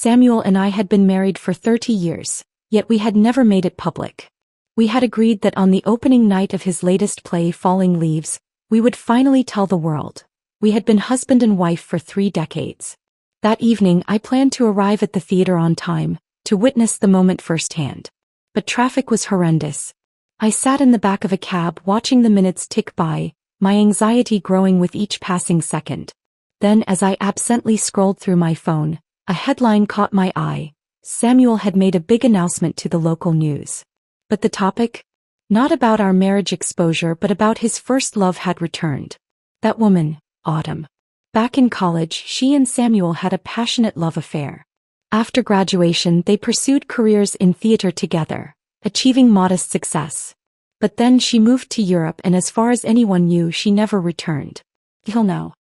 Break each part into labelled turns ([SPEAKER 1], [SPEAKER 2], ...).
[SPEAKER 1] Samuel and I had been married for 30 years, yet we had never made it public. We had agreed that on the opening night of his latest play, Falling Leaves, we would finally tell the world. We had been husband and wife for 3 decades. That evening I planned to arrive at the theater on time, to witness the moment firsthand. But traffic was horrendous. I sat in the back of a cab watching the minutes tick by, my anxiety growing with each passing second. Then as I absently scrolled through my phone, a headline caught my eye. Samuel had made a big announcement to the local news. But the topic? Not about our marriage exposure but about his first love had returned. That woman, Autumn. Back in college, she and Samuel had a passionate love affair. After graduation, they pursued careers in theater together, achieving modest success. But then she moved to Europe and as far as anyone knew, she never returned. Till now.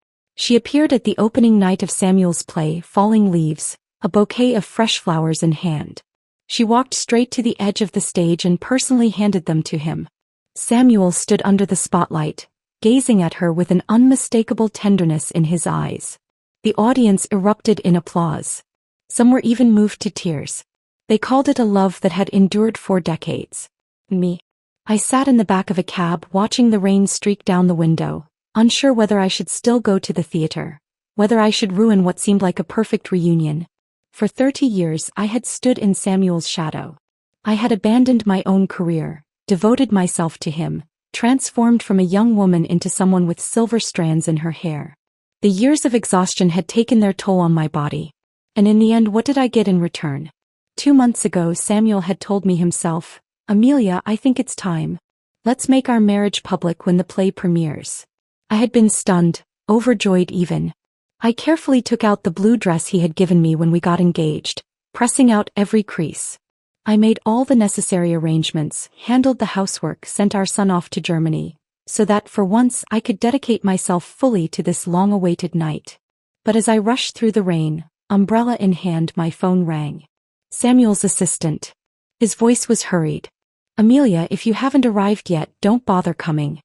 [SPEAKER 1] She appeared at the opening night of Samuel's play, Falling Leaves, a bouquet of fresh flowers in hand. She walked straight to the edge of the stage and personally handed them to him. Samuel stood under the spotlight, gazing at her with an unmistakable tenderness in his eyes. The audience erupted in applause. Some were even moved to tears. They called it a love that had endured 4 decades. Me. I sat in the back of a cab watching the rain streak down the window, unsure whether I should still go to the theater, whether I should ruin what seemed like a perfect reunion. For 30 years I had stood in Samuel's shadow. I had abandoned my own career, devoted myself to him, transformed from a young woman into someone with silver strands in her hair. The years of exhaustion had taken their toll on my body. And in the end, what did I get in return? 2 months ago Samuel had told me himself, "Amelia, I think it's time. Let's make our marriage public when the play premieres." I had been stunned, overjoyed even. I carefully took out the blue dress he had given me when we got engaged, pressing out every crease. I made all the necessary arrangements, handled the housework, sent our son off to Germany, so that for once I could dedicate myself fully to this long-awaited night. But as I rushed through the rain, umbrella in hand, my phone rang. Samuel's assistant. His voice was hurried. "Amelia, if you haven't arrived yet, don't bother coming.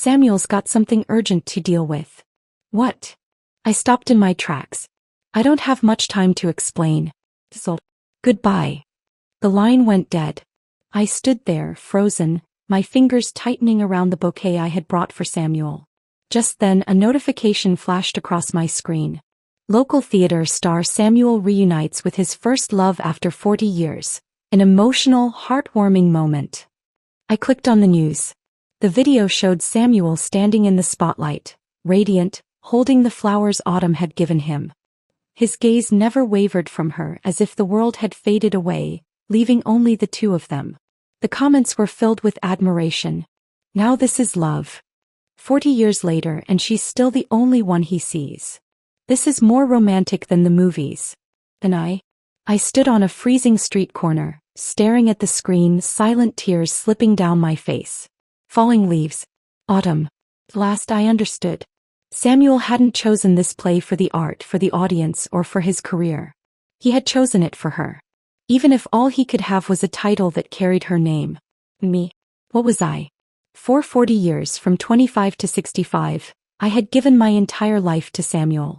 [SPEAKER 1] Samuel's got something urgent to deal with." "What?" I stopped in my tracks. "I don't have much time to explain. So, goodbye." The line went dead. I stood there, frozen, my fingers tightening around the bouquet I had brought for Samuel. Just then a notification flashed across my screen. Local theater star Samuel reunites with his first love after 40 years. An emotional, heartwarming moment. I clicked on the news. The video showed Samuel standing in the spotlight, radiant, holding the flowers Autumn had given him. His gaze never wavered from her, as if the world had faded away, leaving only the two of them. The comments were filled with admiration. Now this is love. 40 years later and she's still the only one he sees. This is more romantic than the movies. And I stood on a freezing street corner, staring at the screen, silent tears slipping down my face. Falling Leaves. Autumn. Last I understood. Samuel hadn't chosen this play for the art, for the audience, or for his career. He had chosen it for her. Even if all he could have was a title that carried her name. Me. What was I? For 40 years, from 25 to 65, I had given my entire life to Samuel.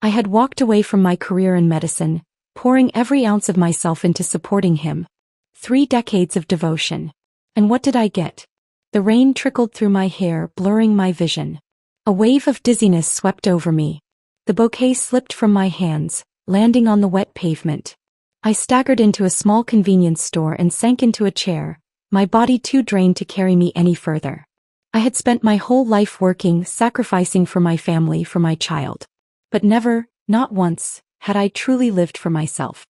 [SPEAKER 1] I had walked away from my career in medicine, pouring every ounce of myself into supporting him. 3 decades of devotion. And what did I get? The rain trickled through my hair, blurring my vision. A wave of dizziness swept over me. The bouquet slipped from my hands, landing on the wet pavement. I staggered into a small convenience store and sank into a chair, my body too drained to carry me any further. I had spent my whole life working, sacrificing for my family, for my child. But never, not once, had I truly lived for myself.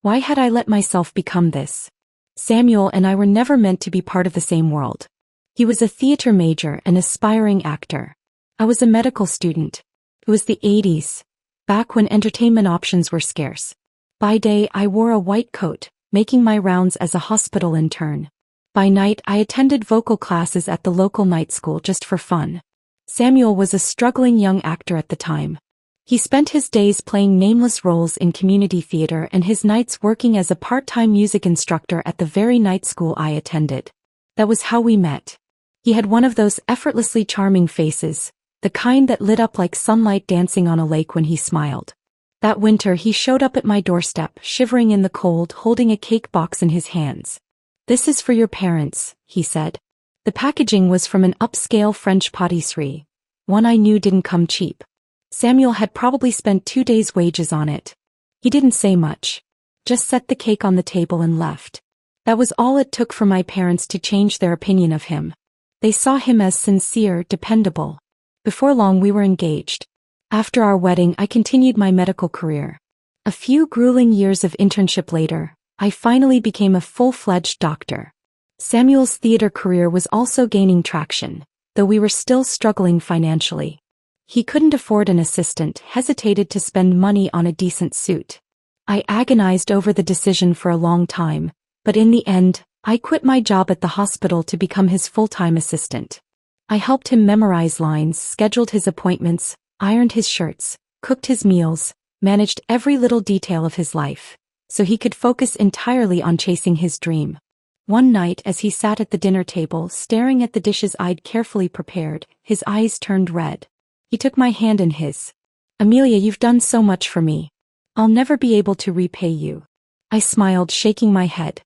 [SPEAKER 1] Why had I let myself become this? Samuel and I were never meant to be part of the same world. He was a theater major, an aspiring actor. I was a medical student. It was the 80s, back when entertainment options were scarce. By day I wore a white coat, making my rounds as a hospital intern. By night I attended vocal classes at the local night school just for fun. Samuel was a struggling young actor at the time. He spent his days playing nameless roles in community theater and his nights working as a part-time music instructor at the very night school I attended. That was how we met. He had one of those effortlessly charming faces, the kind that lit up like sunlight dancing on a lake when he smiled. That winter he showed up at my doorstep, shivering in the cold, holding a cake box in his hands. "This is for your parents," he said. The packaging was from an upscale French patisserie, one I knew didn't come cheap. Samuel had probably spent 2 days' wages on it. He didn't say much. Just set the cake on the table and left. That was all it took for my parents to change their opinion of him. They saw him as sincere, dependable. Before long we were engaged. After our wedding I continued my medical career. A few grueling years of internship later, I finally became a full-fledged doctor. Samuel's theater career was also gaining traction, though we were still struggling financially. He couldn't afford an assistant, hesitated to spend money on a decent suit. I agonized over the decision for a long time, but in the end, I quit my job at the hospital to become his full-time assistant. I helped him memorize lines, scheduled his appointments, ironed his shirts, cooked his meals, managed every little detail of his life, so he could focus entirely on chasing his dream. One night as he sat at the dinner table staring at the dishes I'd carefully prepared, his eyes turned red. He took my hand in his. "Amelia, you've done so much for me. I'll never be able to repay you." I smiled, shaking my head.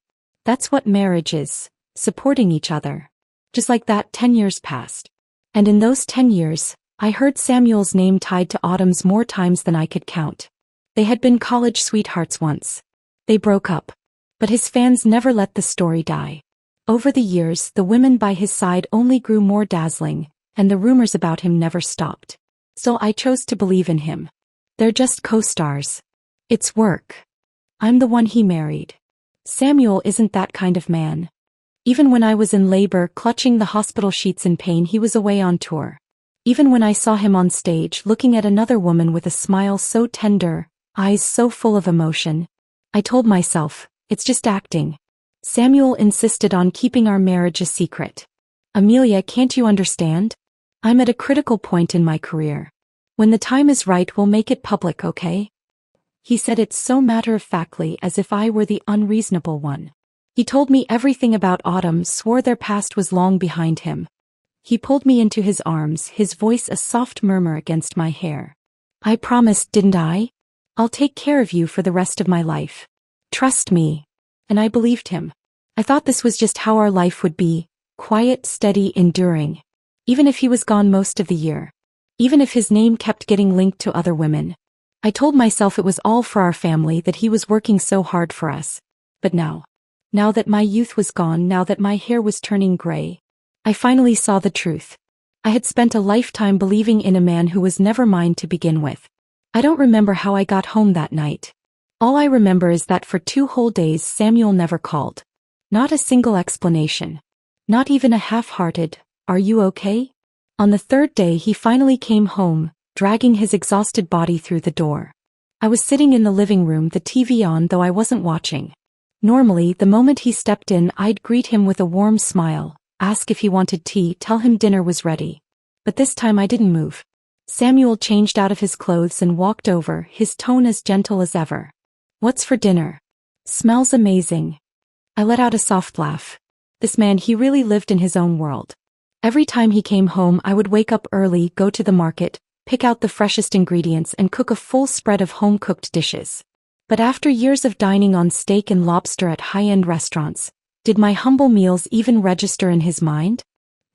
[SPEAKER 1] That's what marriage is, supporting each other. Just like that, 10 years passed. And in those 10 years, I heard Samuel's name tied to Autumn's more times than I could count. They had been college sweethearts once. They broke up. But his fans never let the story die. Over the years, the women by his side only grew more dazzling, and the rumors about him never stopped. So I chose to believe in him. They're just co-stars. It's work. I'm the one he married. Samuel isn't that kind of man. Even when I was in labor, clutching the hospital sheets in pain, he was away on tour. Even when I saw him on stage, looking at another woman with a smile so tender, eyes so full of emotion, I told myself, it's just acting. Samuel insisted on keeping our marriage a secret. "Amelia, can't you understand? I'm at a critical point in my career. When the time is right, we'll make it public, okay?" He said it so matter-of-factly, as if I were the unreasonable one. He told me everything about Autumn, swore their past was long behind him. He pulled me into his arms, his voice a soft murmur against my hair. "I promised, didn't I? I'll take care of you for the rest of my life. Trust me." And I believed him. I thought this was just how our life would be, quiet, steady, enduring. Even if he was gone most of the year. Even if his name kept getting linked to other women. I told myself it was all for our family, that he was working so hard for us. But now that my youth was gone, now that my hair was turning gray, I finally saw the truth. I had spent a lifetime believing in a man who was never mine to begin with. I don't remember how I got home that night. All I remember is that for 2 whole days Samuel never called. Not a single explanation. Not even a half-hearted, "Are you okay?" On the 3rd day he finally came home, dragging his exhausted body through the door. I was sitting in the living room, the TV on, though I wasn't watching. Normally, the moment he stepped in, I'd greet him with a warm smile, ask if he wanted tea, tell him dinner was ready. But this time I didn't move. Samuel changed out of his clothes and walked over, his tone as gentle as ever. "What's for dinner?" "Smells amazing." I let out a soft laugh. This man, he really lived in his own world. Every time he came home, I would wake up early, go to the market, pick out the freshest ingredients and cook a full spread of home-cooked dishes. But after years of dining on steak and lobster at high-end restaurants, did my humble meals even register in his mind?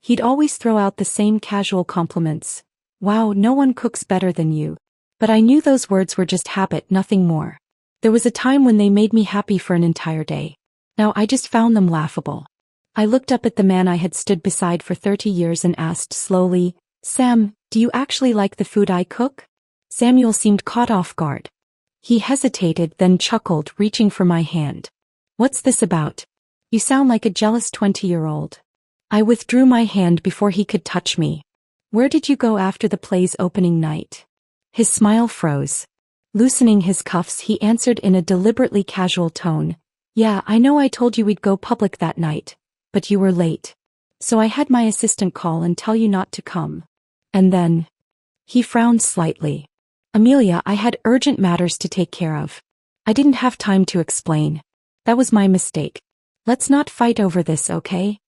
[SPEAKER 1] He'd always throw out the same casual compliments. "Wow, no one cooks better than you." But I knew those words were just habit, nothing more. There was a time when they made me happy for an entire day. Now I just found them laughable. I looked up at the man I had stood beside for 30 years and asked slowly, "Sam, do you actually like the food I cook?" Samuel seemed caught off guard. He hesitated, then chuckled, reaching for my hand. "What's this about? You sound like a jealous 20-year-old. I withdrew my hand before he could touch me. "Where did you go after the play's opening night?" His smile froze. Loosening his cuffs, he answered in a deliberately casual tone, "Yeah, I know I told you we'd go public that night, but you were late. So I had my assistant call and tell you not to come. And then..." He frowned slightly. "Amelia, I had urgent matters to take care of. I didn't have time to explain. That was my mistake. Let's not fight over this, okay?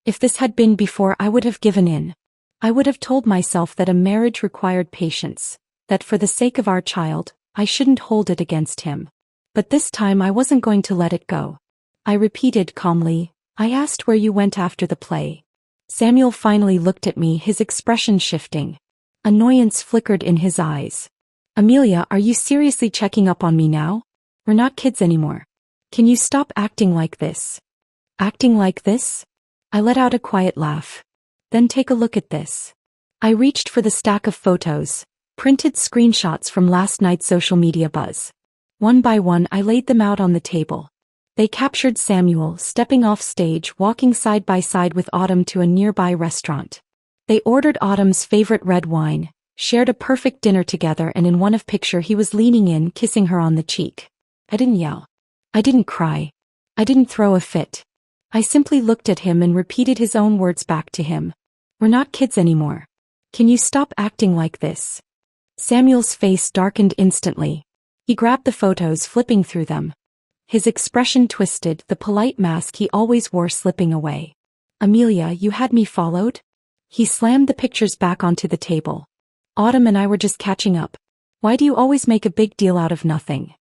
[SPEAKER 1] If this had been before, I would have given in. I would have told myself that a marriage required patience, that for the sake of our child, I shouldn't hold it against him. But this time I wasn't going to let it go. I repeated calmly, I asked where you went after the play. Samuel finally looked at me, his expression shifting. Annoyance flickered in his eyes. Amelia, are you seriously checking up on me now? We're not kids anymore. Can you stop acting like this? Acting like this? I let out a quiet laugh. Then take a look at this. I reached for the stack of photos, printed screenshots from last night's social media buzz. One by one I laid them out on the table. They captured Samuel stepping off stage, walking side by side with Autumn to a nearby restaurant. They ordered Autumn's favorite red wine, shared a perfect dinner together, and in one picture he was leaning in, kissing her on the cheek. I didn't yell. I didn't cry. I didn't throw a fit. I simply looked at him and repeated his own words back to him. We're not kids anymore. Can you stop acting like this? Samuel's face darkened instantly. He grabbed the photos, flipping through them. His expression twisted, the polite mask he always wore slipping away. Amelia, you had me followed? He slammed the pictures back onto the table. Autumn and I were just catching up. Why do you always make a big deal out of nothing?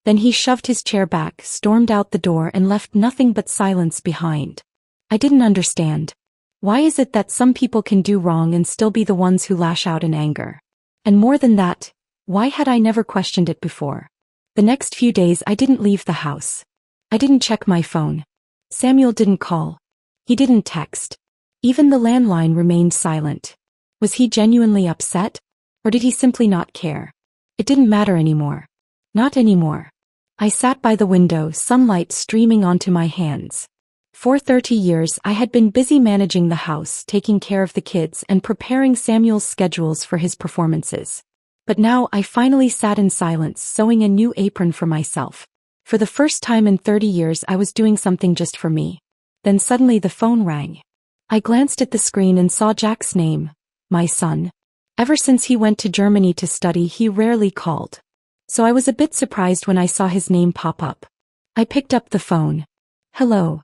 [SPEAKER 1] Then he shoved his chair back, stormed out the door, and left nothing but silence behind. I didn't understand. Why is it that some people can do wrong and still be the ones who lash out in anger? And more than that, why had I never questioned it before? The next few days I didn't leave the house. I didn't check my phone. Samuel didn't call. He didn't text. Even the landline remained silent. Was he genuinely upset? Or did he simply not care? It didn't matter anymore. Not anymore. I sat by the window, sunlight streaming onto my hands. For 30 years I had been busy managing the house, taking care of the kids, and preparing Samuel's schedules for his performances. But now I finally sat in silence, sewing a new apron for myself. For the first time in 30 years I was doing something just for me. Then suddenly the phone rang. I glanced at the screen and saw Jack's name, my son. Ever since he went to Germany to study, he rarely called. So I was a bit surprised when I saw his name pop up. I picked up the phone. Hello.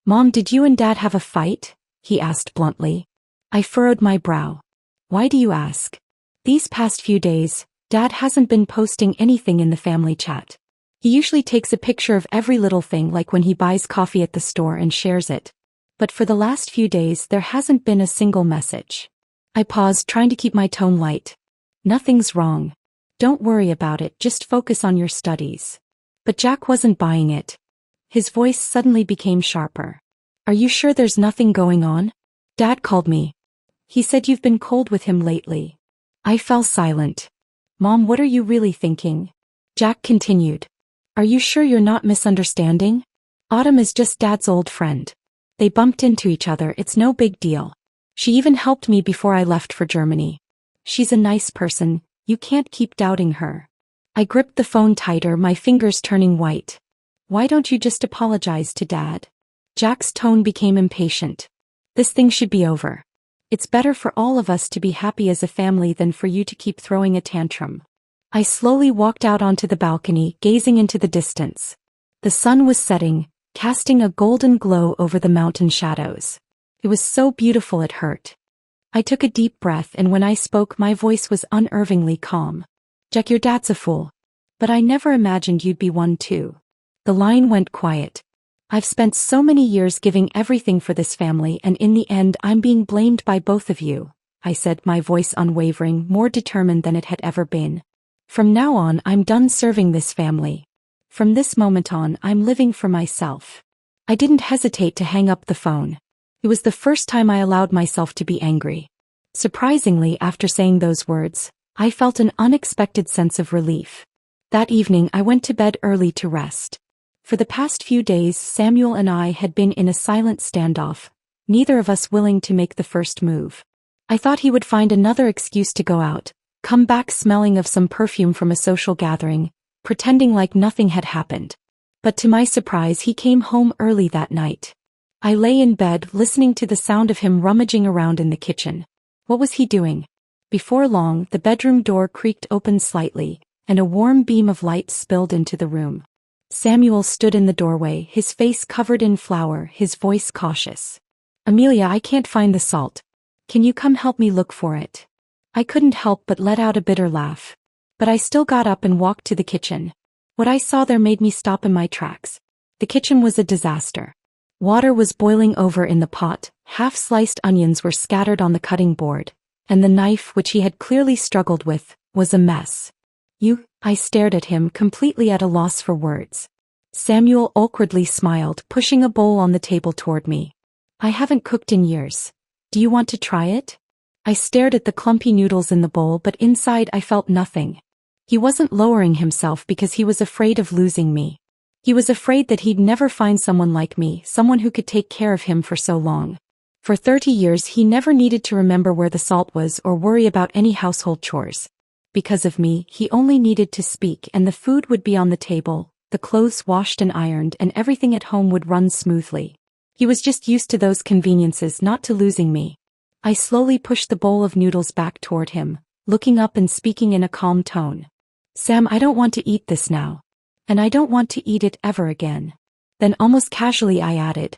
[SPEAKER 1] Mom, did you and Dad have a fight? He asked bluntly. I furrowed my brow. Why do you ask? These past few days, Dad hasn't been posting anything in the family chat. He usually takes a picture of every little thing, like when he buys coffee at the store, and shares it. But for the last few days there hasn't been a single message. I paused, trying to keep my tone light. Nothing's wrong. Don't worry about it, just focus on your studies. But Jack wasn't buying it. His voice suddenly became sharper. Are you sure there's nothing going on? Dad called me. He said you've been cold with him lately. I fell silent. Mom, what are you really thinking? Jack continued. Are you sure you're not misunderstanding? Autumn is just Dad's old friend. They bumped into each other, it's no big deal. She even helped me before I left for Germany. She's a nice person, you can't keep doubting her. I gripped the phone tighter, my fingers turning white. Why don't you just apologize to Dad? Jack's tone became impatient. This thing should be over. It's better for all of us to be happy as a family than for you to keep throwing a tantrum. I slowly walked out onto the balcony, gazing into the distance. The sun was setting, casting a golden glow over the mountain shadows. It was so beautiful it hurt. I took a deep breath, and when I spoke my voice was unnervingly calm. Jack, your dad's a fool. But I never imagined you'd be one too. The line went quiet. I've spent so many years giving everything for this family, and in the end I'm being blamed by both of you, I said, my voice unwavering, more determined than it had ever been. From now on I'm done serving this family. From this moment on I'm living for myself. I didn't hesitate to hang up the phone. It was the first time I allowed myself to be angry. Surprisingly, after saying those words, I felt an unexpected sense of relief. That evening I went to bed early to rest. For the past few days Samuel and I had been in a silent standoff, neither of us willing to make the first move. I thought he would find another excuse to go out, come back smelling of some perfume from a social gathering, pretending like nothing had happened. But to my surprise he came home early that night. I lay in bed listening to the sound of him rummaging around in the kitchen. What was he doing? Before long the bedroom door creaked open slightly, and a warm beam of light spilled into the room. Samuel stood in the doorway, his face covered in flour, his voice cautious. Amelia, I can't find the salt. Can you come help me look for it? I couldn't help but let out a bitter laugh. But I still got up and walked to the kitchen. What I saw there made me stop in my tracks. The kitchen was a disaster. Water was boiling over in the pot, half-sliced onions were scattered on the cutting board, and the knife, which he had clearly struggled with, was a mess. I stared at him, completely at a loss for words. Samuel awkwardly smiled, pushing a bowl on the table toward me. I haven't cooked in years. Do you want to try it? I stared at the clumpy noodles in the bowl, but inside I felt nothing. He wasn't lowering himself because he was afraid of losing me. He was afraid that he'd never find someone like me, someone who could take care of him for so long. For 30 years he never needed to remember where the salt was or worry about any household chores. Because of me, he only needed to speak and the food would be on the table, the clothes washed and ironed, and everything at home would run smoothly. He was just used to those conveniences, not to losing me. I slowly pushed the bowl of noodles back toward him, looking up and speaking in a calm tone. Sam, I don't want to eat this now. And I don't want to eat it ever again. Then almost casually I added,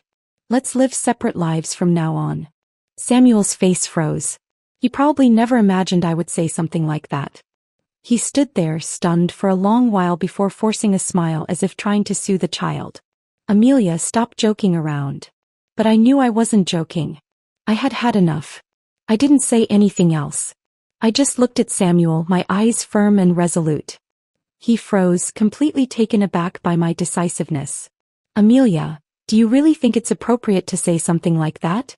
[SPEAKER 1] let's live separate lives from now on. Samuel's face froze. He probably never imagined I would say something like that. He stood there, stunned, for a long while before forcing a smile as if trying to soothe the child. Amelia, stop joking around. But I knew I wasn't joking. I had had enough. I didn't say anything else. I just looked at Samuel, my eyes firm and resolute. He froze, completely taken aback by my decisiveness. Amelia, do you really think it's appropriate to say something like that?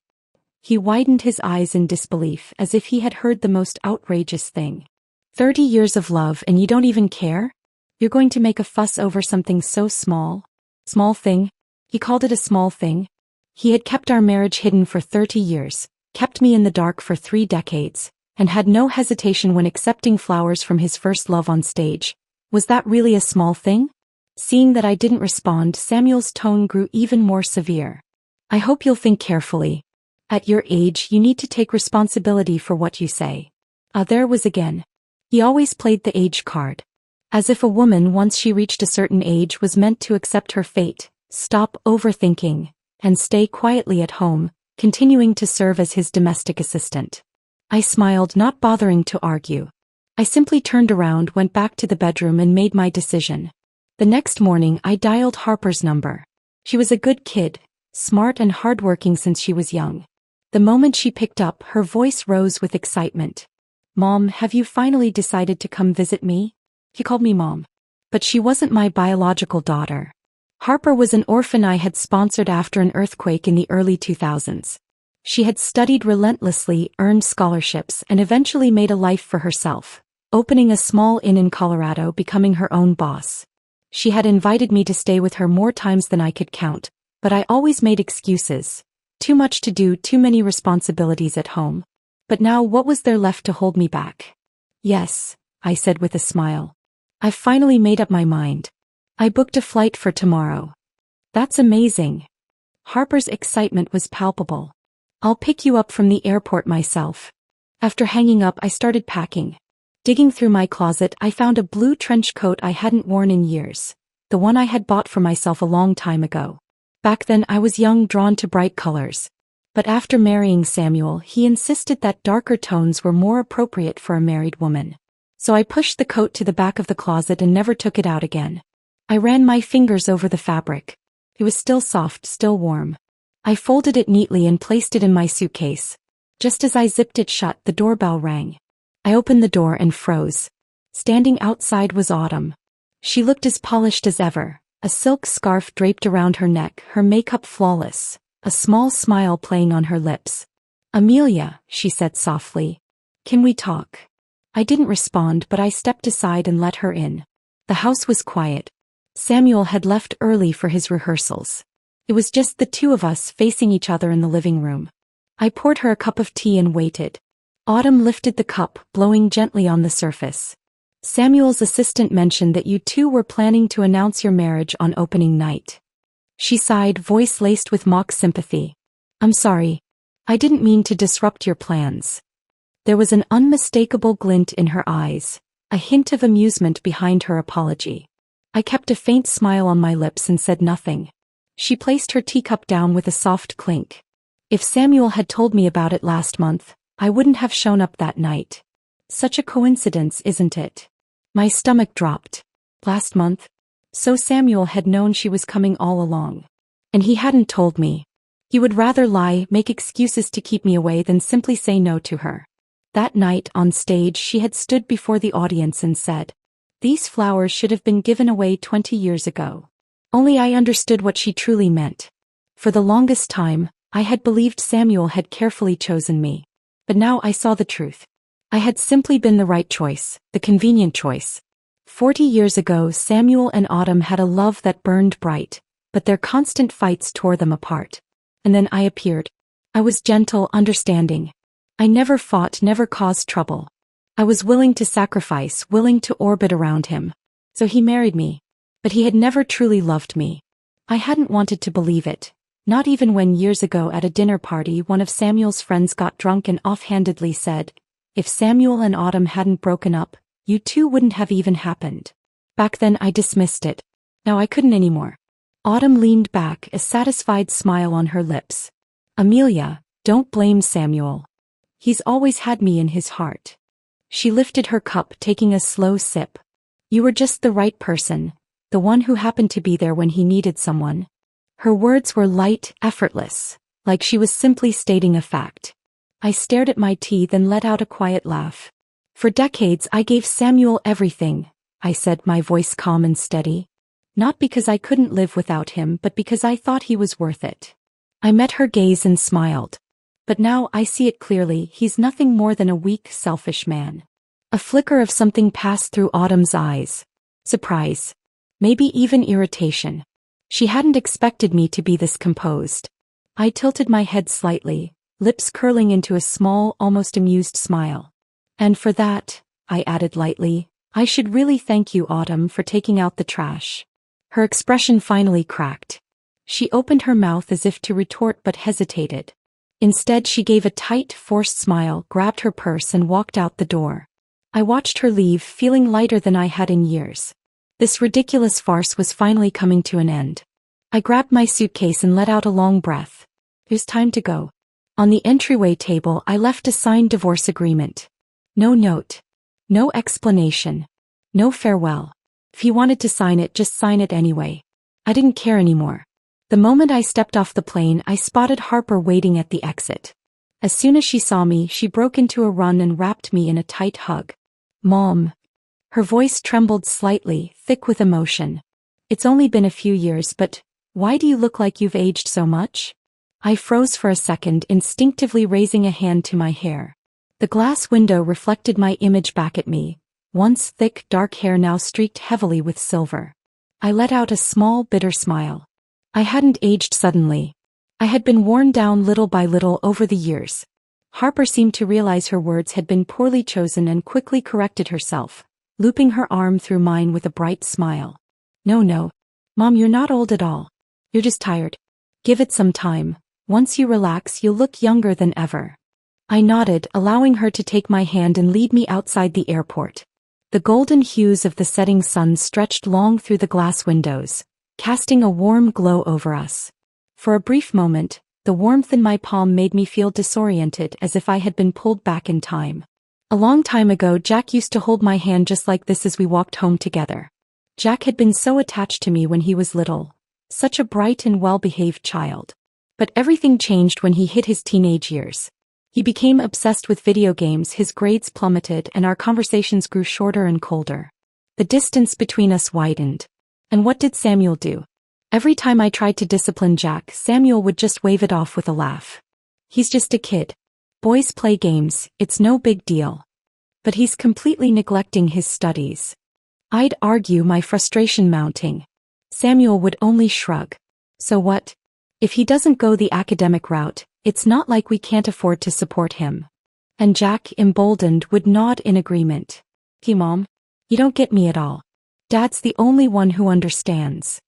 [SPEAKER 1] He widened his eyes in disbelief, as if he had heard the most outrageous thing. 30 years of love and you don't even care? You're going to make a fuss over something so small? Small thing? He called it a small thing? He had kept our marriage hidden for 30 years, kept me in the dark for 3 decades, and had no hesitation when accepting flowers from his first love on stage. Was that really a small thing? Seeing that I didn't respond, Samuel's tone grew even more severe. I hope you'll think carefully. At your age, you need to take responsibility for what you say. There was again. He always played the age card. As if a woman, once she reached a certain age, was meant to accept her fate, stop overthinking, and stay quietly at home, continuing to serve as his domestic assistant. I smiled, not bothering to argue. I simply turned around, went back to the bedroom, and made my decision. The next morning I dialed Harper's number. She was a good kid, smart and hardworking since she was young. The moment she picked up, her voice rose with excitement. Mom, have you finally decided to come visit me? He called me Mom. But she wasn't my biological daughter. Harper was an orphan I had sponsored after an earthquake in the early 2000s. She had studied relentlessly, earned scholarships, and eventually made a life for herself, opening a small inn in Colorado, becoming her own boss. She had invited me to stay with her more times than I could count, but I always made excuses. Too much to do, too many responsibilities at home. But now what was there left to hold me back? Yes, I said with a smile. I've finally made up my mind. I booked a flight for tomorrow. That's amazing. Harper's excitement was palpable. I'll pick you up from the airport myself. After hanging up, I started packing. Digging through my closet, I found a blue trench coat I hadn't worn in years, the one I had bought for myself a long time ago. Back then I was young, drawn to bright colors. But after marrying Samuel, he insisted that darker tones were more appropriate for a married woman. So I pushed the coat to the back of the closet and never took it out again. I ran my fingers over the fabric. It was still soft, still warm. I folded it neatly and placed it in my suitcase. Just as I zipped it shut, the doorbell rang. I opened the door and froze. Standing outside was Autumn. She looked as polished as ever, a silk scarf draped around her neck, her makeup flawless, a small smile playing on her lips. Amelia, she said softly. Can we talk? I didn't respond, but I stepped aside and let her in. The house was quiet. Samuel had left early for his rehearsals. It was just the two of us facing each other in the living room. I poured her a cup of tea and waited. Autumn lifted the cup, blowing gently on the surface. Samuel's assistant mentioned that you two were planning to announce your marriage on opening night. She sighed, voice laced with mock sympathy. I'm sorry. I didn't mean to disrupt your plans. There was an unmistakable glint in her eyes, a hint of amusement behind her apology. I kept a faint smile on my lips and said nothing. She placed her teacup down with a soft clink. If Samuel had told me about it last month, I wouldn't have shown up that night. Such a coincidence, isn't it? My stomach dropped. Last month? So Samuel had known she was coming all along. And he hadn't told me. He would rather lie, make excuses to keep me away than simply say no to her. That night on stage she had stood before the audience and said, "These flowers should have been given away 20 years ago." Only I understood what she truly meant. For the longest time, I had believed Samuel had carefully chosen me. But now I saw the truth. I had simply been the right choice, the convenient choice. 40 years ago Samuel and Autumn had a love that burned bright, but their constant fights tore them apart. And then I appeared. I was gentle, understanding. I never fought, never caused trouble. I was willing to sacrifice, willing to orbit around him. So he married me. But he had never truly loved me. I hadn't wanted to believe it. Not even when years ago at a dinner party one of Samuel's friends got drunk and offhandedly said, "If Samuel and Autumn hadn't broken up, you two wouldn't have even happened." Back then I dismissed it. Now I couldn't anymore. Autumn leaned back, a satisfied smile on her lips. "Amelia, don't blame Samuel. He's always had me in his heart." She lifted her cup, taking a slow sip. "You were just the right person, the one who happened to be there when he needed someone." Her words were light, effortless, like she was simply stating a fact. I stared at my tea, then let out a quiet laugh. "For decades I gave Samuel everything," I said, my voice calm and steady. "Not because I couldn't live without him, but because I thought he was worth it." I met her gaze and smiled. "But now I see it clearly, he's nothing more than a weak, selfish man." A flicker of something passed through Autumn's eyes. Surprise. Maybe even irritation. She hadn't expected me to be this composed. I tilted my head slightly, lips curling into a small, almost amused smile. "And for that," I added lightly, "I should really thank you, Autumn, for taking out the trash." Her expression finally cracked. She opened her mouth as if to retort but hesitated. Instead she gave a tight, forced smile, grabbed her purse and walked out the door. I watched her leave, feeling lighter than I had in years. This ridiculous farce was finally coming to an end. I grabbed my suitcase and let out a long breath. It was time to go. On the entryway table I left a signed divorce agreement. No note. No explanation. No farewell. If he wanted to sign it, just sign it anyway. I didn't care anymore. The moment I stepped off the plane, I spotted Harper waiting at the exit. As soon as she saw me, she broke into a run and wrapped me in a tight hug. "Mom." Her voice trembled slightly, thick with emotion. "It's only been a few years, but why do you look like you've aged so much?" I froze for a second, instinctively raising a hand to my hair. The glass window reflected my image back at me, once thick, dark hair now streaked heavily with silver. I let out a small, bitter smile. I hadn't aged suddenly. I had been worn down little by little over the years. Harper seemed to realize her words had been poorly chosen and quickly corrected herself, looping her arm through mine with a bright smile. No, Mom, you're not old at all. You're just tired. Give it some time. Once you relax, you'll look younger than ever." I nodded, allowing her to take my hand and lead me outside the airport. The golden hues of the setting sun stretched long through the glass windows, casting a warm glow over us. For a brief moment, the warmth in my palm made me feel disoriented, as if I had been pulled back in time. A long time ago, Jack used to hold my hand just like this as we walked home together. Jack had been so attached to me when he was little, such a bright and well-behaved child. But everything changed when he hit his teenage years. He became obsessed with video games, his grades plummeted, and our conversations grew shorter and colder. The distance between us widened. And what did Samuel do? Every time I tried to discipline Jack, Samuel would just wave it off with a laugh. "He's just a kid. Boys play games, it's no big deal." But he's completely neglecting his studies. I'd argue, my frustration mounting. Samuel would only shrug. "So what? If he doesn't go the academic route, it's not like we can't afford to support him." And Jack, emboldened, would nod in agreement. "Hey, Mom, you don't get me at all. Dad's the only one who understands."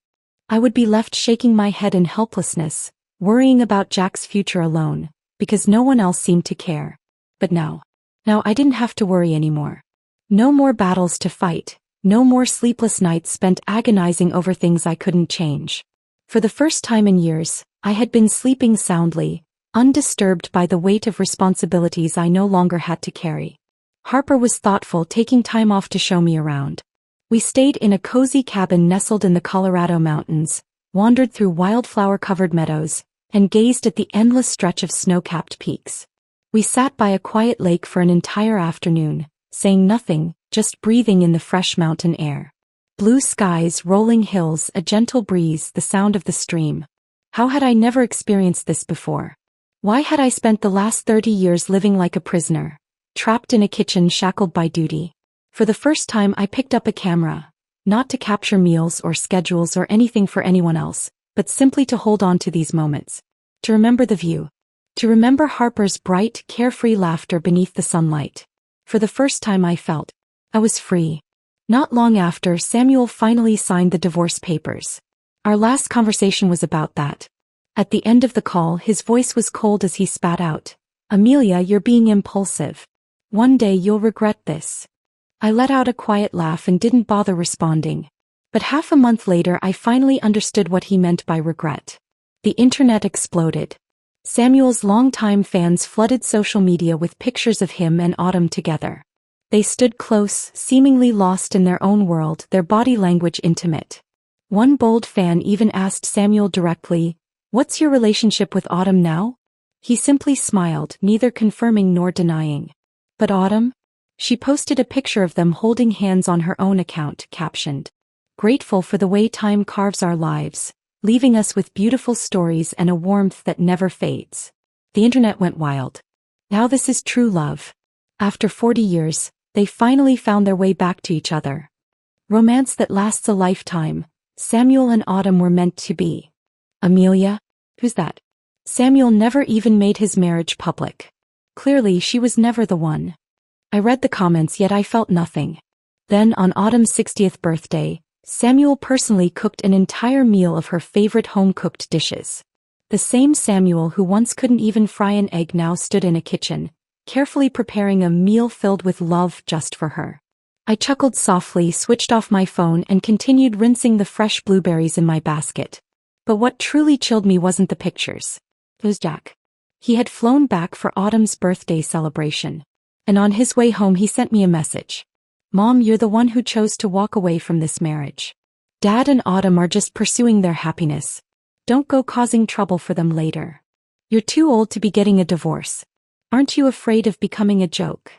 [SPEAKER 1] I would be left shaking my head in helplessness, worrying about Jack's future alone, because no one else seemed to care. But now I didn't have to worry anymore. No more battles to fight, no more sleepless nights spent agonizing over things I couldn't change. For the first time in years, I had been sleeping soundly, undisturbed by the weight of responsibilities I no longer had to carry. Harper was thoughtful, taking time off to show me around. We stayed in a cozy cabin nestled in the Colorado mountains, wandered through wildflower-covered meadows, and gazed at the endless stretch of snow-capped peaks. We sat by a quiet lake for an entire afternoon, saying nothing, just breathing in the fresh mountain air. Blue skies, rolling hills, a gentle breeze, the sound of the stream. How had I never experienced this before? Why had I spent the last 30 years living like a prisoner, trapped in a kitchen shackled by duty? For the first time I picked up a camera, not to capture meals or schedules or anything for anyone else, but simply to hold on to these moments. To remember the view. To remember Harper's bright, carefree laughter beneath the sunlight. For the first time I felt I was free. Not long after, Samuel finally signed the divorce papers. Our last conversation was about that. At the end of the call, his voice was cold as he spat out, "Amelia, you're being impulsive. One day you'll regret this." I let out a quiet laugh and didn't bother responding. But half a month later I finally understood what he meant by regret. The internet exploded. Samuel's longtime fans flooded social media with pictures of him and Autumn together. They stood close, seemingly lost in their own world, their body language intimate. One bold fan even asked Samuel directly, "What's your relationship with Autumn now?" He simply smiled, neither confirming nor denying. But Autumn? She posted a picture of them holding hands on her own account, captioned, "Grateful for the way time carves our lives, leaving us with beautiful stories and a warmth that never fades." The internet went wild. Now this is true love. After 40 years, they finally found their way back to each other. Romance that lasts a lifetime. Samuel and Autumn were meant to be. Amelia? Who's that? Samuel never even made his marriage public. Clearly she was never the one. I read the comments, yet I felt nothing. Then on Autumn's 60th birthday, Samuel personally cooked an entire meal of her favorite home-cooked dishes. The same Samuel who once couldn't even fry an egg now stood in a kitchen, carefully preparing a meal filled with love just for her. I chuckled softly, switched off my phone, and continued rinsing the fresh blueberries in my basket. But what truly chilled me wasn't the pictures. It was Jack. He had flown back for Autumn's birthday celebration. And on his way home he sent me a message. "Mom, you're the one who chose to walk away from this marriage. Dad and Autumn are just pursuing their happiness. Don't go causing trouble for them later. You're too old to be getting a divorce. Aren't you afraid of becoming a joke?"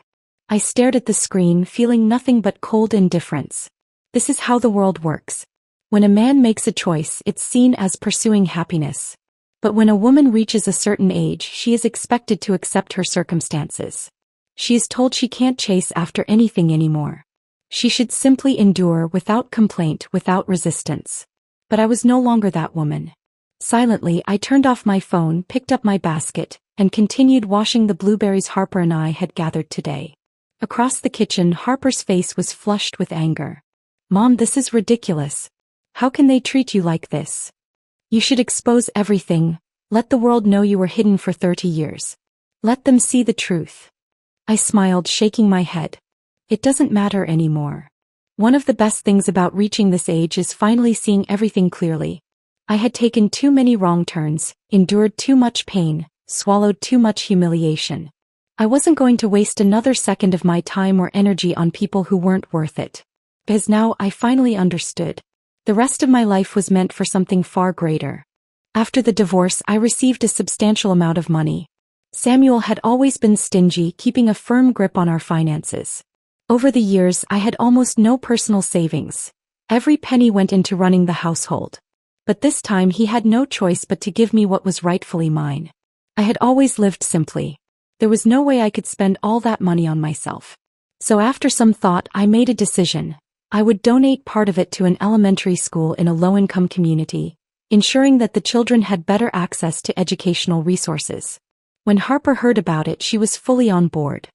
[SPEAKER 1] I stared at the screen, feeling nothing but cold indifference. This is how the world works. When a man makes a choice, it's seen as pursuing happiness. But when a woman reaches a certain age, she is expected to accept her circumstances. She is told she can't chase after anything anymore. She should simply endure without complaint, without resistance. But I was no longer that woman. Silently, I turned off my phone, picked up my basket, and continued washing the blueberries Harper and I had gathered today. Across the kitchen, Harper's face was flushed with anger. "Mom, this is ridiculous. How can they treat you like this? You should expose everything. Let the world know you were hidden for 30 years. Let them see the truth." I smiled, shaking my head. It doesn't matter anymore. One of the best things about reaching this age is finally seeing everything clearly. I had taken too many wrong turns, endured too much pain, swallowed too much humiliation. I wasn't going to waste another second of my time or energy on people who weren't worth it. Because now I finally understood. The rest of my life was meant for something far greater. After the divorce, I received a substantial amount of money. Samuel had always been stingy, keeping a firm grip on our finances. Over the years, I had almost no personal savings. Every penny went into running the household. But this time he had no choice but to give me what was rightfully mine. I had always lived simply. There was no way I could spend all that money on myself. So after some thought, I made a decision. I would donate part of it to an elementary school in a low-income community, ensuring that the children had better access to educational resources. When Harper heard about it, she was fully on board.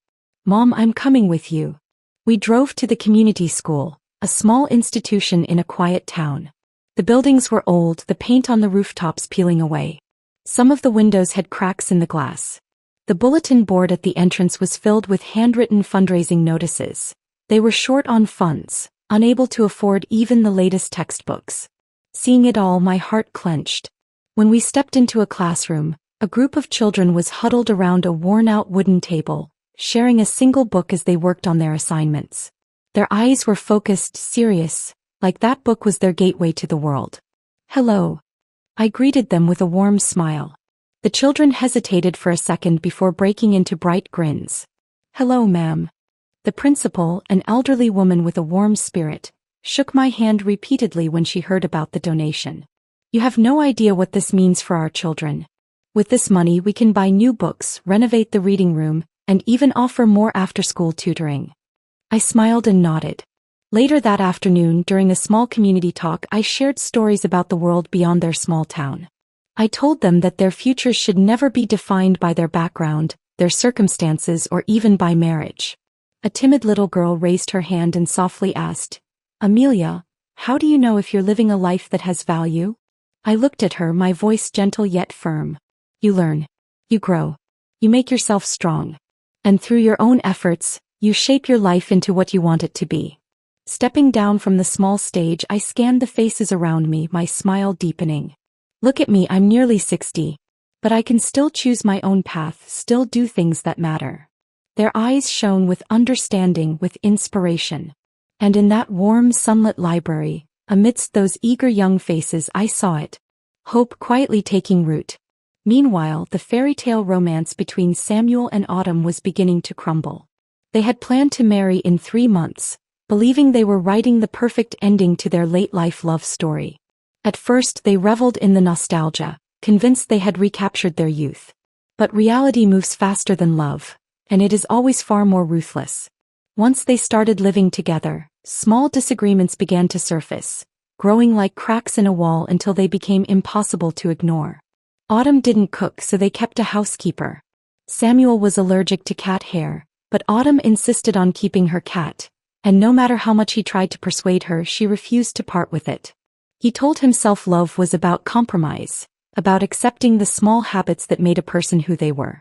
[SPEAKER 1] "Mom, I'm coming with you." We drove to the community school, a small institution in a quiet town. The buildings were old, the paint on the rooftops peeling away. Some of the windows had cracks in the glass. The bulletin board at the entrance was filled with handwritten fundraising notices. They were short on funds, unable to afford even the latest textbooks. Seeing it all, my heart clenched. When we stepped into a classroom, a group of children was huddled around a worn-out wooden table, sharing a single book as they worked on their assignments. Their eyes were focused, serious, like that book was their gateway to the world. "Hello." I greeted them with a warm smile. The children hesitated for a second before breaking into bright grins. "Hello, ma'am." The principal, an elderly woman with a warm spirit, shook my hand repeatedly when she heard about the donation. "You have no idea what this means for our children. With this money we can buy new books, renovate the reading room, and even offer more after-school tutoring." I smiled and nodded. Later that afternoon, during a small community talk, I shared stories about the world beyond their small town. I told them that their futures should never be defined by their background, their circumstances, or even by marriage. A timid little girl raised her hand and softly asked, "Amelia, how do you know if you're living a life that has value?" I looked at her, my voice gentle yet firm. "You learn. You grow. You make yourself strong. And through your own efforts, you shape your life into what you want it to be." Stepping down from the small stage, I scanned the faces around me, my smile deepening. Look at me, I'm nearly 60. But I can still choose my own path, still do things that matter. Their eyes shone with understanding, with inspiration. And in that warm, sunlit library, amidst those eager young faces, I saw it. Hope quietly taking root. Meanwhile, the fairy tale romance between Samuel and Autumn was beginning to crumble. They had planned to marry in 3 months, believing they were writing the perfect ending to their late-life love story. At first they reveled in the nostalgia, convinced they had recaptured their youth. But reality moves faster than love, and it is always far more ruthless. Once they started living together, small disagreements began to surface, growing like cracks in a wall until they became impossible to ignore. Autumn didn't cook, so they kept a housekeeper. Samuel was allergic to cat hair, but Autumn insisted on keeping her cat, and no matter how much he tried to persuade her, she refused to part with it. He told himself love was about compromise, about accepting the small habits that made a person who they were.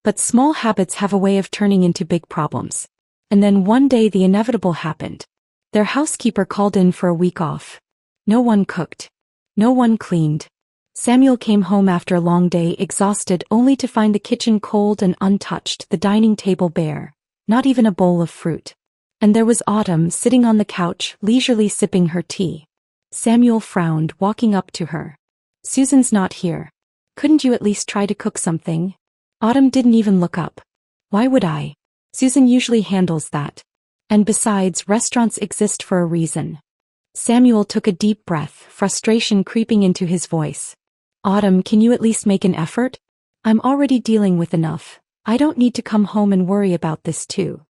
[SPEAKER 1] But small habits have a way of turning into big problems. And then one day the inevitable happened. Their housekeeper called in for a week off. No one cooked. No one cleaned. Samuel came home after a long day exhausted, only to find the kitchen cold and untouched, the dining table bare, not even a bowl of fruit. And there was Autumn sitting on the couch, leisurely sipping her tea. Samuel frowned, walking up to her. "Susan's not here. Couldn't you at least try to cook something?" Autumn didn't even look up. "Why would I? Susan usually handles that. And besides, restaurants exist for a reason." Samuel took a deep breath, frustration creeping into his voice. "Autumn, can you at least make an effort? I'm already dealing with enough. I don't need to come home and worry about this too."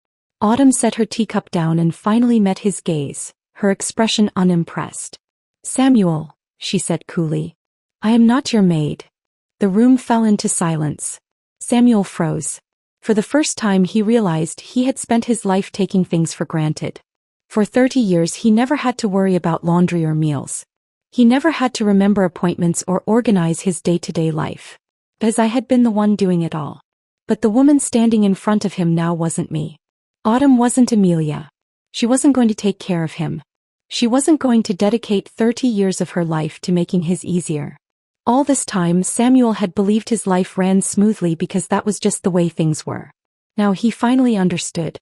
[SPEAKER 1] Autumn set her teacup down and finally met his gaze, her expression unimpressed. "Samuel," she said coolly, "I am not your maid." The room fell into silence. Samuel froze. For the first time he realized he had spent his life taking things for granted. For 30 years he never had to worry about laundry or meals. He never had to remember appointments or organize his day-to-day life. As I had been the one doing it all. But the woman standing in front of him now wasn't me. Autumn wasn't Amelia. She wasn't going to take care of him. She wasn't going to dedicate 30 years of her life to making his easier. All this time Samuel had believed his life ran smoothly because that was just the way things were. Now he finally understood.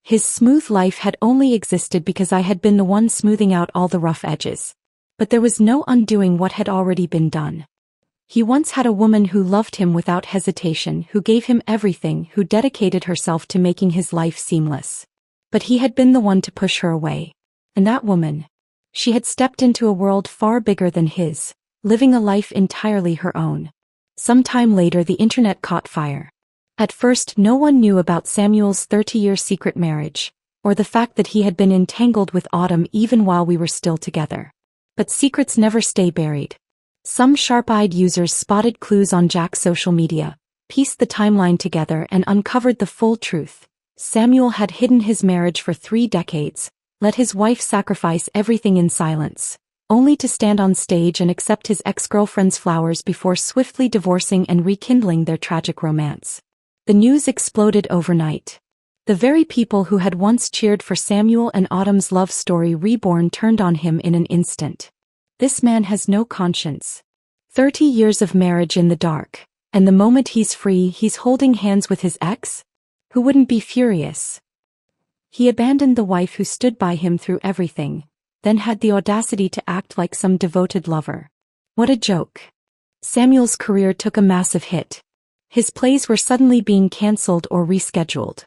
[SPEAKER 1] His smooth life had only existed because I had been the one smoothing out all the rough edges. But there was no undoing what had already been done. He once had a woman who loved him without hesitation, who gave him everything, who dedicated herself to making his life seamless. But he had been the one to push her away. And that woman, she had stepped into a world far bigger than his, living a life entirely her own. Sometime later the internet caught fire. At first no one knew about Samuel's 30-year secret marriage, or the fact that he had been entangled with Autumn even while we were still together. But secrets never stay buried. Some sharp-eyed users spotted clues on Jack's social media, pieced the timeline together and uncovered the full truth. Samuel had hidden his marriage for 3 decades, let his wife sacrifice everything in silence, only to stand on stage and accept his ex-girlfriend's flowers before swiftly divorcing and rekindling their tragic romance. The news exploded overnight. The very people who had once cheered for Samuel and Autumn's love story reborn turned on him in an instant. This man has no conscience. 30 years of marriage in the dark, and the moment he's free he's holding hands with his ex? Who wouldn't be furious? He abandoned the wife who stood by him through everything, then had the audacity to act like some devoted lover. What a joke. Samuel's career took a massive hit. His plays were suddenly being cancelled or rescheduled.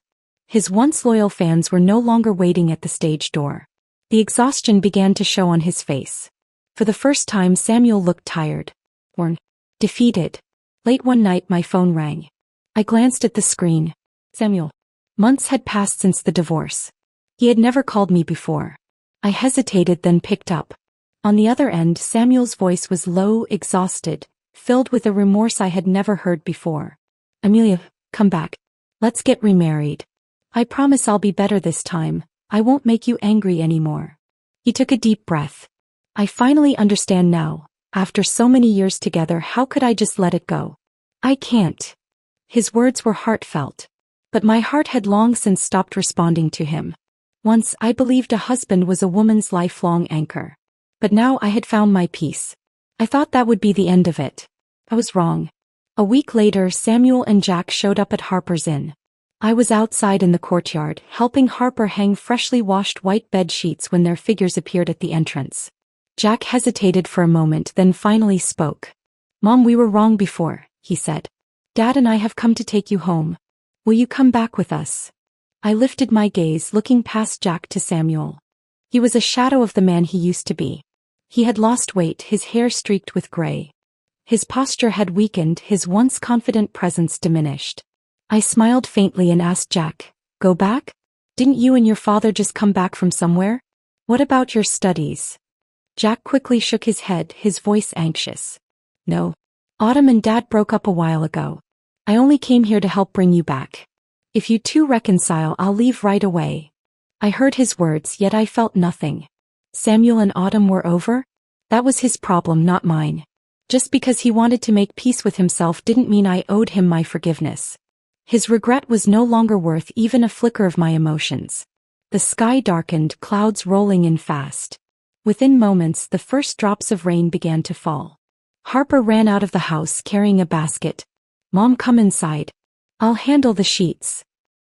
[SPEAKER 1] His once loyal fans were no longer waiting at the stage door. The exhaustion began to show on his face. For the first time, Samuel looked tired, worn, defeated. Late one night, my phone rang. I glanced at the screen. Samuel. Months had passed since the divorce. He had never called me before. I hesitated, then picked up. On the other end, Samuel's voice was low, exhausted, filled with a remorse I had never heard before. Amelia, come back. Let's get remarried. I promise I'll be better this time. I won't make you angry anymore. He took a deep breath. I finally understand now. After so many years together, how could I just let it go? I can't. His words were heartfelt. But my heart had long since stopped responding to him. Once I believed a husband was a woman's lifelong anchor. But now I had found my peace. I thought that would be the end of it. I was wrong. A week later, Samuel and Jack showed up at Harper's Inn. I was outside in the courtyard, helping Harper hang freshly washed white bed sheets when their figures appeared at the entrance. Jack hesitated for a moment, then finally spoke. Mom, we were wrong before, he said. Dad and I have come to take you home. Will you come back with us? I lifted my gaze, looking past Jack to Samuel. He was a shadow of the man he used to be. He had lost weight, his hair streaked with gray. His posture had weakened, his once confident presence diminished. I smiled faintly and asked Jack, go back? Didn't you and your father just come back from somewhere? What about your studies? Jack quickly shook his head, his voice anxious. No. Autumn and Dad broke up a while ago. I only came here to help bring you back. If you two reconcile, I'll leave right away. I heard his words, yet I felt nothing. Samuel and Autumn were over? That was his problem, not mine. Just because he wanted to make peace with himself didn't mean I owed him my forgiveness. His regret was no longer worth even a flicker of my emotions. The sky darkened, clouds rolling in fast. Within moments, the first drops of rain began to fall. Harper ran out of the house carrying a basket. Mom, come inside. I'll handle the sheets.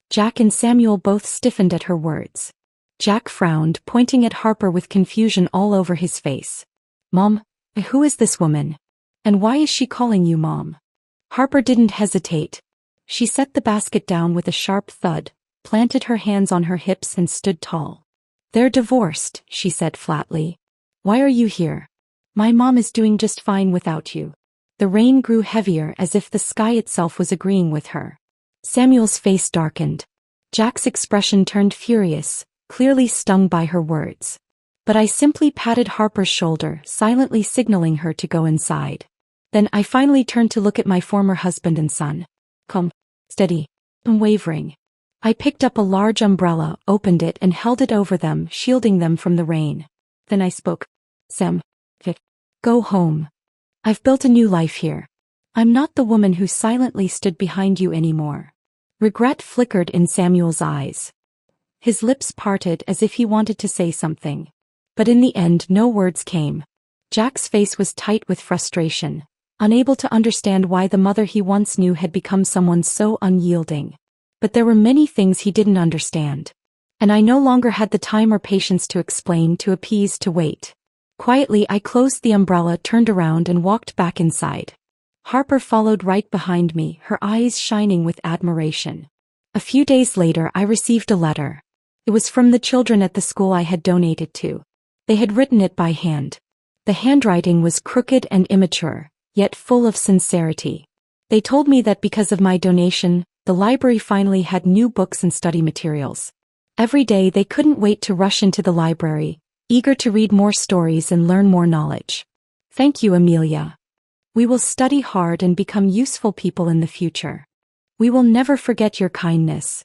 [SPEAKER 1] Jack and Samuel both stiffened at her words. Jack frowned, pointing at Harper with confusion all over his face. Mom, who is this woman? And why is she calling you Mom? Harper didn't hesitate. She set the basket down with a sharp thud, planted her hands on her hips and stood tall. They're divorced, she said flatly. Why are you here? My mom is doing just fine without you. The rain grew heavier as if the sky itself was agreeing with her. Samuel's face darkened. Jack's expression turned furious, clearly stung by her words. But I simply patted Harper's shoulder, silently signaling her to go inside. Then I finally turned to look at my former husband and son. Calm, steady, unwavering. I picked up a large umbrella, opened it and held it over them, shielding them from the rain. Then I spoke. Sam, Vic, go home. I've built a new life here. I'm not the woman who silently stood behind you anymore. Regret flickered in Samuel's eyes. His lips parted as if he wanted to say something. But in the end, no words came. Jack's face was tight with frustration, unable to understand why the mother he once knew had become someone so unyielding. But there were many things he didn't understand. And I no longer had the time or patience to explain, to appease, to wait. Quietly, I closed the umbrella, turned around and walked back inside. Harper followed right behind me, her eyes shining with admiration. A few days later, I received a letter. It was from the children at the school I had donated to. They had written it by hand. The handwriting was crooked and immature, yet full of sincerity. They told me that because of my donation, the library finally had new books and study materials. Every day they couldn't wait to rush into the library, eager to read more stories and learn more knowledge. Thank you, Amelia. We will study hard and become useful people in the future. We will never forget your kindness.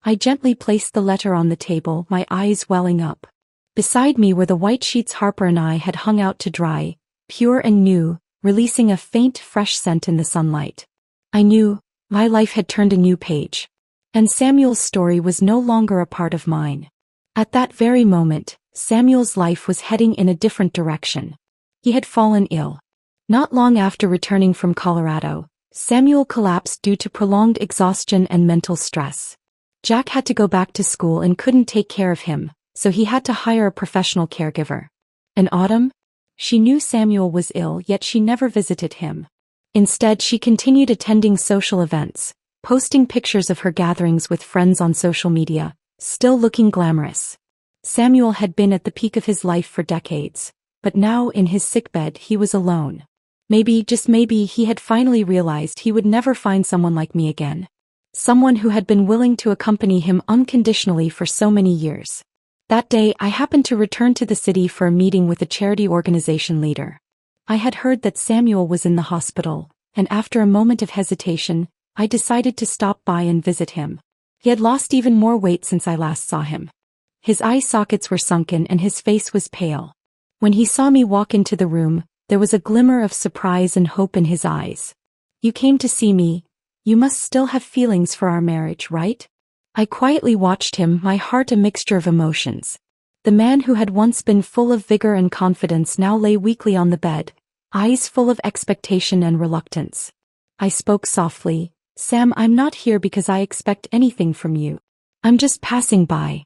[SPEAKER 1] I gently placed the letter on the table, my eyes welling up. Beside me were the white sheets Harper and I had hung out to dry, pure and new, releasing a faint, fresh scent in the sunlight. I knew my life had turned a new page. And Samuel's story was no longer a part of mine. At that very moment, Samuel's life was heading in a different direction. He had fallen ill. Not long after returning from Colorado, Samuel collapsed due to prolonged exhaustion and mental stress. Jack had to go back to school and couldn't take care of him, so he had to hire a professional caregiver. In autumn, she knew Samuel was ill, yet she never visited him. Instead, she continued attending social events, posting pictures of her gatherings with friends on social media, still looking glamorous. Samuel had been at the peak of his life for decades, but now in his sickbed he was alone. Maybe, just maybe, he had finally realized he would never find someone like me again. Someone who had been willing to accompany him unconditionally for so many years. That day, I happened to return to the city for a meeting with a charity organization leader. I had heard that Samuel was in the hospital, and after a moment of hesitation, I decided to stop by and visit him. He had lost even more weight since I last saw him. His eye sockets were sunken and his face was pale. When he saw me walk into the room, there was a glimmer of surprise and hope in his eyes. "You came to see me. You must still have feelings for our marriage, right?" I quietly watched him, my heart a mixture of emotions. The man who had once been full of vigor and confidence now lay weakly on the bed, eyes full of expectation and reluctance. I spoke softly, "Sam, I'm not here because I expect anything from you. I'm just passing by."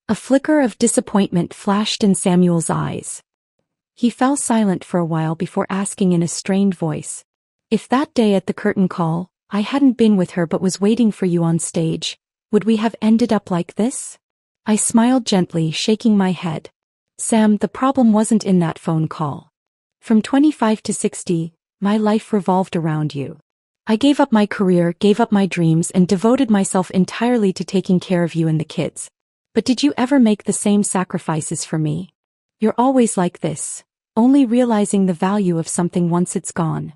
[SPEAKER 1] A flicker of disappointment flashed in Samuel's eyes. He fell silent for a while before asking in a strained voice, "If that day at the curtain call, I hadn't been with her but was waiting for you on stage, would we have ended up like this?" I smiled gently, shaking my head. "Sam, the problem wasn't in that phone call. From 25 to 60, my life revolved around you. I gave up my career, gave up my dreams, and devoted myself entirely to taking care of you and the kids. But did you ever make the same sacrifices for me? You're always like this, only realizing the value of something once it's gone.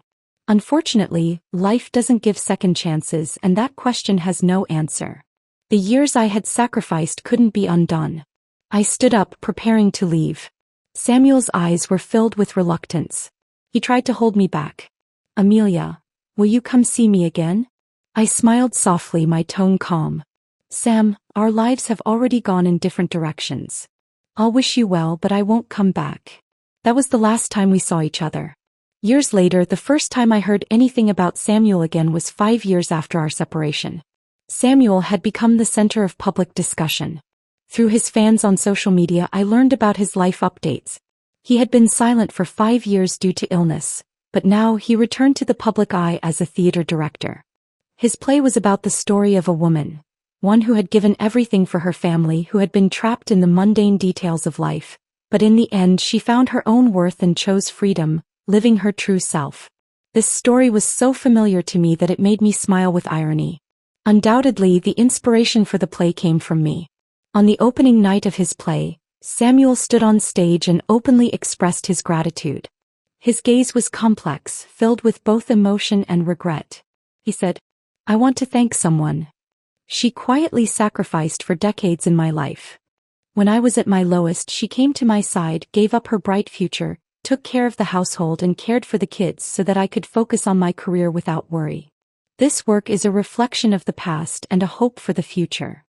[SPEAKER 1] Unfortunately, life doesn't give second chances, and that question has no answer. The years I had sacrificed couldn't be undone." I stood up, preparing to leave. Samuel's eyes were filled with reluctance. He tried to hold me back. "Amelia, will you come see me again?" I smiled softly, my tone calm. "Sam, our lives have already gone in different directions. I'll wish you well, but I won't come back." That was the last time we saw each other. Years later, the first time I heard anything about Samuel again was 5 years after our separation. Samuel had become the center of public discussion. Through his fans on social media, I learned about his life updates. He had been silent for 5 years due to illness, but now he returned to the public eye as a theater director. His play was about the story of a woman, one who had given everything for her family, who had been trapped in the mundane details of life, but in the end she found her own worth and chose freedom, living her true self. This story was so familiar to me that it made me smile with irony. Undoubtedly, the inspiration for the play came from me. On the opening night of his play, Samuel stood on stage and openly expressed his gratitude. His gaze was complex, filled with both emotion and regret. He said, "I want to thank someone. She quietly sacrificed for decades in my life. When I was at my lowest, she came to my side, gave up her bright future, took care of the household and cared for the kids so that I could focus on my career without worry. This work is a reflection of the past and a hope for the future.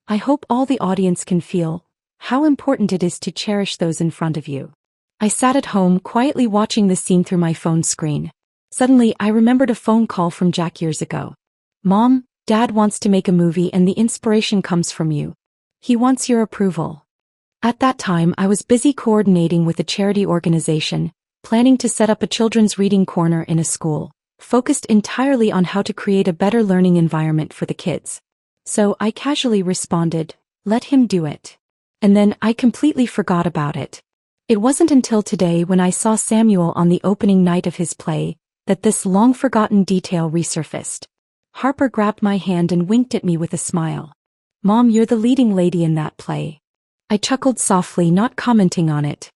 [SPEAKER 1] I hope all the audience can feel how important it is to cherish those in front of you." I sat at home quietly watching the scene through my phone screen. Suddenly, I remembered a phone call from Jack years ago. "Mom, Dad wants to make a movie and the inspiration comes from you. He wants your approval." At that time, I was busy coordinating with a charity organization, planning to set up a children's reading corner in a school, focused entirely on how to create a better learning environment for the kids. So I casually responded, "Let him do it." And then I completely forgot about it. It wasn't until today, when I saw Samuel on the opening night of his play, that this long-forgotten detail resurfaced. Harper grabbed my hand and winked at me with a smile. "Mom, you're the leading lady in that play." I chuckled softly, not commenting on it.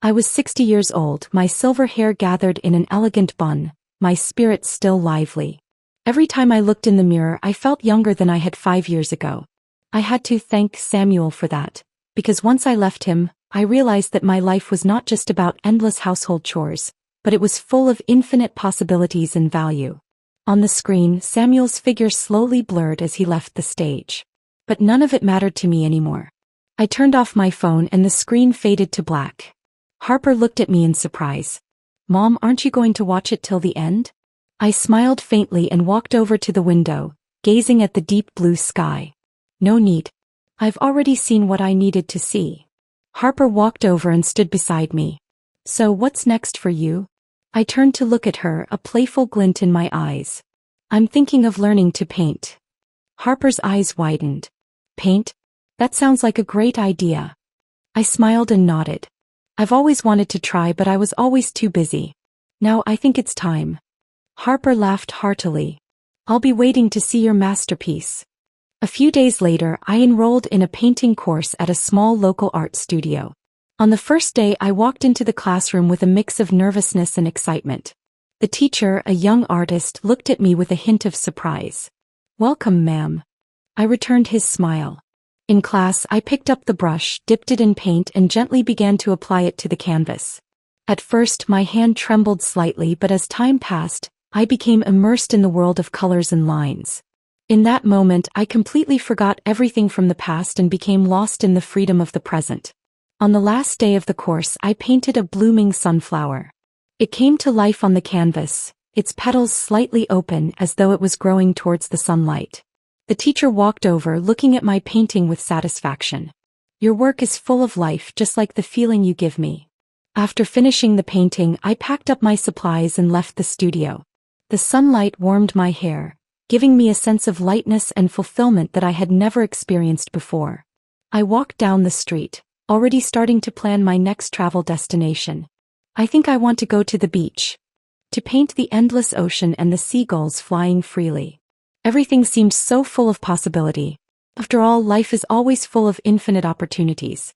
[SPEAKER 1] I was 60 years old, my silver hair gathered in an elegant bun, my spirits still lively. Every time I looked in the mirror, I felt younger than I had 5 years ago. I had to thank Samuel for that, because once I left him, I realized that my life was not just about endless household chores, but it was full of infinite possibilities and value. On the screen, Samuel's figure slowly blurred as he left the stage. But none of it mattered to me anymore. I turned off my phone and the screen faded to black. Harper looked at me in surprise. "Mom, aren't you going to watch it till the end?" I smiled faintly and walked over to the window, gazing at the deep blue sky. No need. I've already seen what I needed to see. Harper walked over and stood beside me. So what's next for you? I turned to look at her, a playful glint in my eyes. I'm thinking of learning to paint. Harper's eyes widened. Paint? That sounds like a great idea. I smiled and nodded. I've always wanted to try, but I was always too busy. Now I think it's time. Harper laughed heartily. I'll be waiting to see your masterpiece. A few days later, I enrolled in a painting course at a small local art studio. On the first day, I walked into the classroom with a mix of nervousness and excitement. The teacher, a young artist, looked at me with a hint of surprise. Welcome, ma'am. I returned his smile. In class, I picked up the brush, dipped it in paint, and gently began to apply it to the canvas. At first, my hand trembled slightly, but as time passed, I became immersed in the world of colors and lines. In that moment, I completely forgot everything from the past and became lost in the freedom of the present. On the last day of the course, I painted a blooming sunflower. It came to life on the canvas, its petals slightly open as though it was growing towards the sunlight. The teacher walked over, looking at my painting with satisfaction. Your work is full of life, just like the feeling you give me. After finishing the painting, I packed up my supplies and left the studio. The sunlight warmed my hair, giving me a sense of lightness and fulfillment that I had never experienced before. I walked down the street, already starting to plan my next travel destination. I think I want to go to the beach. To paint the endless ocean and the seagulls flying freely. Everything seemed so full of possibility. After all, life is always full of infinite opportunities.